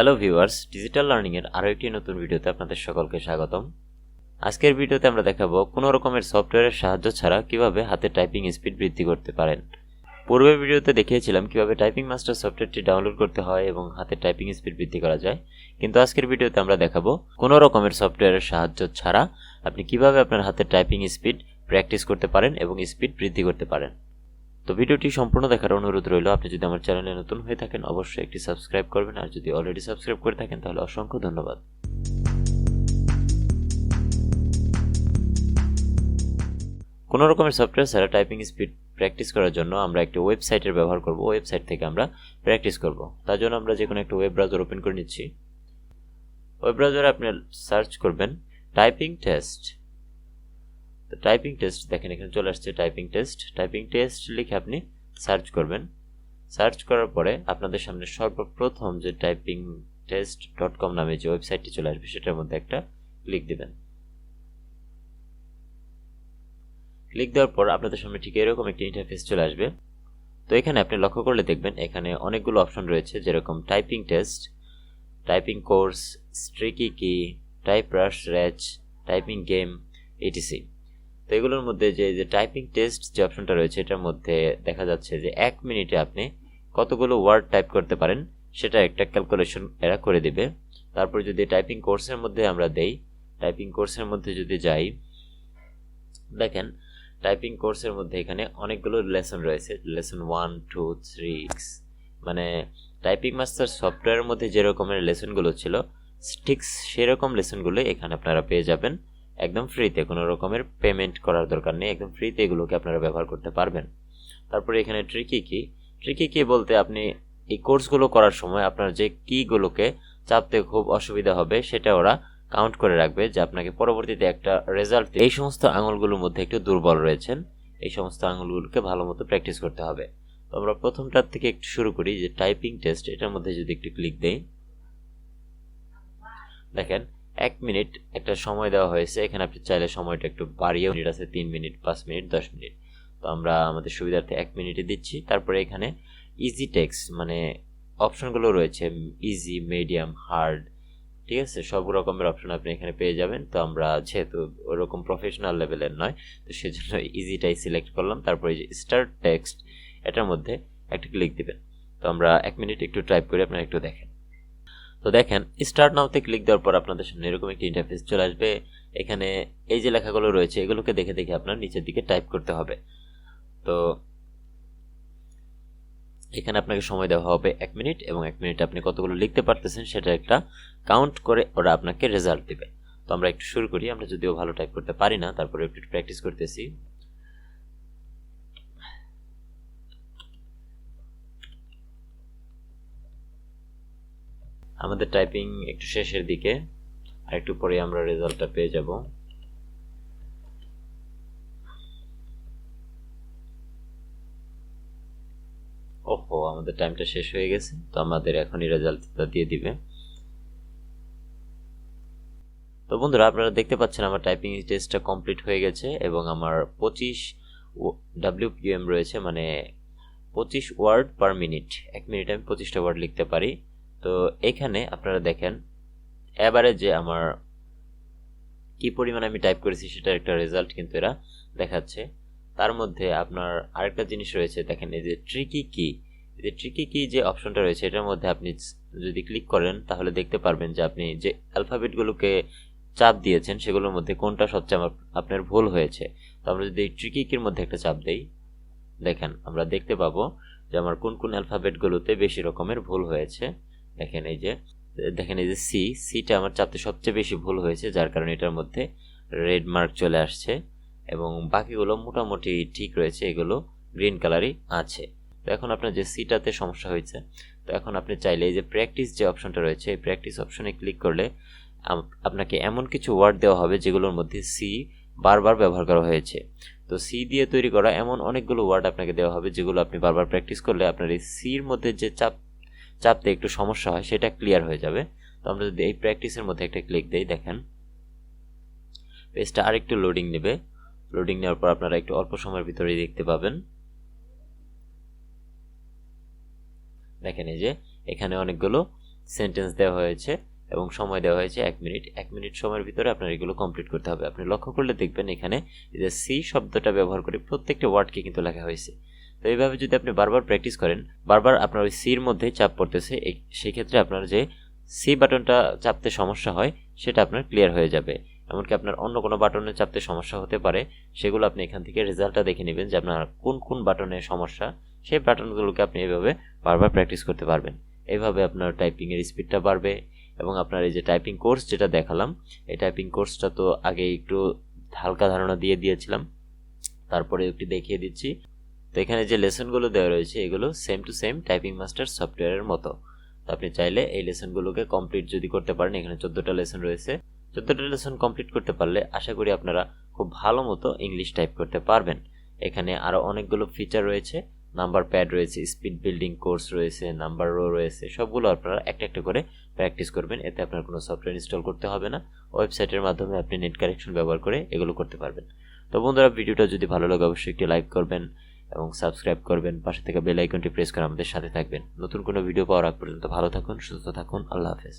Hello viewers, digital learning এর আরো একটি নতুন ভিডিওতে আপনাদের সকলকে স্বাগতম। আজকের ভিডিওতে আমরা দেখাবো কোনো রকমের সফটওয়্যারের সাহায্য ছাড়া কিভাবে হাতে টাইপিং স্পিড বৃদ্ধি করতে পারেন। পূর্বের ভিডিওতে দেখিয়েছিলাম কিভাবে টাইপিং মাস্টার সফটওয়্যারটি ডাউনলোড করতে হয় এবং হাতে টাইপিং স্পিড বৃদ্ধি করা যায়, কিন্তু আজকের ভিডিওতে আমরা দেখাবো কোনো রকমের সফটওয়্যারের সাহায্য ছাড়া আপনি কিভাবে আপনার হাতে টাইপিং স্পিড প্র্যাকটিস করতে পারেন এবং স্পিড বৃদ্ধি করতে পারেন। তো ভিডিওটি সম্পূর্ণ দেখার অনুরোধ রইল। আপনি যদি আমার চ্যানেলে নতুন হয়ে থাকেন অবশ্যই একটি সাবস্ক্রাইব করবেন, আর যদি অলরেডি সাবস্ক্রাইব করে থাকেন তাহলে অসংখ্য ধন্যবাদ। কোনো রকমের সফটওয়্যার ছাড়া টাইপিং স্পিড প্র্যাকটিস করার জন্য আমরা একটি ওয়েবসাইটের ব্যবহার করব। ওয়েবসাইট থেকে আমরা প্র্যাকটিস করব। তার জন্য আমরা যে কোনো একটা ওয়েব ব্রাউজার ওপেন করে নিচ্ছি। ওয়েব ব্রাউজারে আপনি সার্চ করবেন টাইপিং টেস্ট। তো টাইপিং টেস্ট দেখেন এখানে চলে আসছে টাইপিং টেস্ট লিখে আপনি সার্চ করবেন। সার্চ করার পরে আপনাদের সামনে সর্বপ্রথম যে typingtest.com নামে যে ওয়েবসাইটটি চলে আসবে সেটার মধ্যে একটা ক্লিক দিবেন। ক্লিক দেওয়ার পর আপনাদের সামনে ঠিক এরকম একটি ইন্টারফেস চলে আসবে। তো এখানে আপনি লক্ষ্য করলে দেখবেন এখানে অনেকগুলো অপশন রয়েছে, যেরকম টাইপিং টেস্ট, টাইপিং কোর্স, স্ট্রিকি কি, টাইপ রাশ র্যাচ, টাইপিং গেম, etc। তো এগুলোর মধ্যে যে টাইপিং টেস্ট যে অপশনটা রয়েছে এটার মধ্যে দেখা যাচ্ছে যে 1 মিনিটে আপনি কতগুলো ওয়ার্ড টাইপ করতে পারেন সেটা একটা ক্যালকুলেশন এরা করে দিবে। তারপর যদি টাইপিং কোর্সের মধ্যে আমরা দেই, টাইপিং কোর্সের মধ্যে যদি যাই, দেখেন টাইপিং কোর্সের মধ্যে এখানে অনেকগুলো লেসন রয়েছে, লেসন 1, 2, 3, মানে টাইপিং মাস্টার সফটওয়্যারের মধ্যে যে রকমের লেসনগুলো ছিল ঠিক সেরকম লেসনগুলো এখানে আপনারা পেয়ে যাবেন একদম ফ্রিতে। কোনো রকমের পেমেন্ট করার দরকার নেই, একদম ফ্রিতে এগুলোকে আপনারা ব্যবহার করতে পারবেন। তারপরে এখানে ট্রিকি কি বলতে আপনি এই কোর্সগুলো করার সময় আপনার যে কিগুলোকে চাপতে খুব অসুবিধা হবে সেটা ওরা কাউন্ট করে রাখবে, যে আপনাকে পরবর্তীতে একটা রেজাল্ট। এই সমস্ত আঙুলগুলোর মধ্যে একটু দুর্বল রয়েছেন, এই সমস্ত আঙুলগুলোকে ভালো মতো প্র্যাকটিস করতে হবে। তো আমরা প্রথমটার থেকে একটু শুরু করি, যে টাইপিং টেস্ট, এটার মধ্যে যদি একটু ক্লিক দেই, দেখেন 1 মিনিট একটা সময় দেওয়া হয়েছে। এখানে আপনি চাইলে সময়টা একটু বাড়িয়ে মিনিট আছে 3 মিনিট, 5 মিনিট, 10 মিনিট। তো আমরা আমাদের সুবিধার্থে 1 মিনিটে দিচ্ছি। তারপরে এখানে ইজি টেক্সট মানে অপশনগুলো রয়েছে, ইজি, মিডিয়াম, হার্ড, ঠিক আছে, সব রকমের অপশন আপনি এখানে পেয়ে যাবেন। তো আমরা যেহেতু ওরকম প্রফেশনাল লেভেলের নয়, তো সেজন্য ইজিটাই সিলেক্ট করলাম। তারপরে যে স্টার্ট টেক্সট, এটার মধ্যে একটা ক্লিক দিবেন। তো আমরা 1 মিনিট একটু টাইপ করে আপনারা একটু দেখেন। তো দেখেন স্টার্ট নাওতে ক্লিক দেওয়ার পর আপনাদের সামনে এরকম একটি ইন্টারফেস চলে আসবে। এখানে এই যে লেখাগুলো রয়েছে এগুলোকে দেখে দেখে আপনার নিচের দিকে টাইপ করতে হবে। তো এখানে আপনাকে সময় দেওয়া হবে 1 মিনিট, এবং 1 মিনিটে আপনি কতগুলো লিখতে পারতেছেন সেটা একটা কাউন্ট করে ওরা আপনাকে রেজাল্ট দেবে। তো আমরা একটু শুরু করি। আমরা যদিও ভালো টাইপ করতে পারি না, তারপরে একটু প্র্যাকটিস করতেছি। আমাদের টাইপিং একটু শেষের দিকে, আর একটু পরে আমরা রেজাল্টটা পেয়ে যাব। ওহো, আমাদের টাইমটা শেষ হয়ে গেছে। তো আমাদের এখনই রেজাল্টটা দিয়ে দিবে। তো বন্ধুরা, আপনারা দেখতে পাচ্ছেন আমার টাইপিং টেস্টটা কমপ্লিট হয়ে গেছে এবং আমার 25 WPM রয়েছে, মানে 25 ওয়ার্ড পার মিনিট। 1 মিনিটে আমি 25টা ওয়ার্ড লিখতে পারি। তো এখানে আপনারা দেখেন এবারে যে আমার কি পরিমাণ আমি টাইপ করেছি সেটার একটা রেজাল্ট কিন্তু এরা দেখাচ্ছে। তার মধ্যে আপনার আরেকটা জিনিস রয়েছে, দেখেন এই যে ট্রিকি কি যে অপশনটা রয়েছে এটার মধ্যে আপনি যদি ক্লিক করেন তাহলে দেখতে পারবেন যে আপনি যে অ্যালফাবেটগুলোকে চাপ দিয়েছেন সেগুলোর মধ্যে কোনটা সবচেয়ে আপনার ভুল হয়েছে। তো আমরা যদি এই ট্রিকি কির মধ্যে একটা চাপ দেই, দেখেন আমরা দেখতে পাবো যে আমার কোন কোন অ্যালফাবেটগুলোতে বেশি রকমের ভুল হয়েছে। দেখেন এই যে সিটা আমার চাপতে সবচেয়ে বেশি ভুল হয়েছে, যার কারণে এটার মধ্যে রেড মার্ক চলে আসছে, এবং বাকিগুলো মোটামুটি ঠিক রয়েছে, এগুলো গ্রিন কালারই আছে। তো এখন আপনার যে সিটাতে সমস্যা হয়েছে, তো এখন আপনি চাইলে এই যে প্র্যাকটিস যে অপশনটা রয়েছে এই প্র্যাকটিস অপশনে ক্লিক করলে আপনাকে এমন কিছু ওয়ার্ড দেওয়া হবে যেগুলোর মধ্যে সি বারবার ব্যবহার করা হয়েছে। তো সি দিয়ে তৈরি করা এমন অনেকগুলো ওয়ার্ড আপনাকে দেওয়া হবে যেগুলো আপনি বারবার প্র্যাকটিস করলে আপনার এই সির মধ্যে যে চাপতে একটু সমস্যা হয় সেটা ক্লিয়ার হয়ে যাবে। তো আমরা যদি এই প্র্যাকটিসের মধ্যে একটা ক্লিক দেই, দেখেন পেজটা আরেকটু লোডিং নেবে। লোডিং নেওয়ার পর আপনারা একটু অল্প সময়ের ভিতরেই দেখতে পাবেন। দেখেন এই যে এখানে অনেকগুলো সেন্টেন্স দেওয়া হয়েছে এবং সময় দেওয়া হয়েছে 1 মিনিট। 1 মিনিট সময়ের ভিতরে আপনার এগুলো কমপ্লিট করতে হবে। আপনি লক্ষ্য করলে দেখবেন এখানে যে সি শব্দটা ব্যবহার করে প্রত্যেকটা ওয়ার্ডকে কিন্তু লেখা হয়েছে। তো এইভাবে যদি আপনি বারবার প্র্যাকটিস করেন, বারবার আপনার ওই সির মধ্যেই চাপ পড়তেছে, সেই ক্ষেত্রে আপনার যে সি বাটনটা চাপতে সমস্যা হয় সেটা আপনার ক্লিয়ার হয়ে যাবে। এমনকি আপনার অন্য কোনো বাটনে চাপতে সমস্যা হতে পারে, সেগুলো আপনি এখান থেকে রেজাল্টটা দেখে নেবেন যে আপনার কোন কোন বাটনে সমস্যা। সেই বাটনগুলোকে আপনি এইভাবে বারবার প্র্যাকটিস করতে পারবেন। এইভাবে আপনার টাইপিংয়ের স্পিডটা বাড়বে এবং আপনার এই যে টাইপিং কোর্স যেটা দেখালাম, এই টাইপিং কোর্সটা তো আগে একটু হালকা ধারণা দিয়ে দিয়েছিলাম, তারপরে একটু দেখিয়ে দিচ্ছি। তো এখানে যে লেসনগুলো দেওয়া রয়েছে এগুলো same to same typing master সফটওয়্যারের মতো। তো আপনি চাইলে এই লেসনগুলোকে কমপ্লিট যদি করতে পারেন, এখানে 14টা লেসন রয়েছে, 14টা লেসন কমপ্লিট করতে পারলে আশা করি আপনারা খুব ভালো মতো ইংলিশ টাইপ করতে পারবেন। এখানে আরও অনেকগুলো ফিচার রয়েছে, নাম্বার প্যাড রয়েছে, স্পিড বিল্ডিং কোর্স রয়েছে, নাম্বার রো রয়েছে, সবগুলো আপনারা একটা একটা করে প্র্যাকটিস করবেন। এতে আপনার কোনো সফটওয়্যার ইনস্টল করতে হবে না, ওয়েবসাইটের মাধ্যমে আপনি নেট কানেকশন ব্যবহার করে এগুলো করতে পারবেন। তো বন্ধুরা, ভিডিওটা যদি ভালো লাগে অবশ্যই একটি লাইক করবেন এবং সাবস্ক্রাইব করবেন, পাশে থেকে বেল আইকনটি প্রেস করে আমাদের সাথে থাকবেন। নতুন কোনো ভিডিও পাওয়ার আগ পর্যন্ত ভালো থাকুন, সুস্থ থাকুন, আল্লাহ হাফেজ।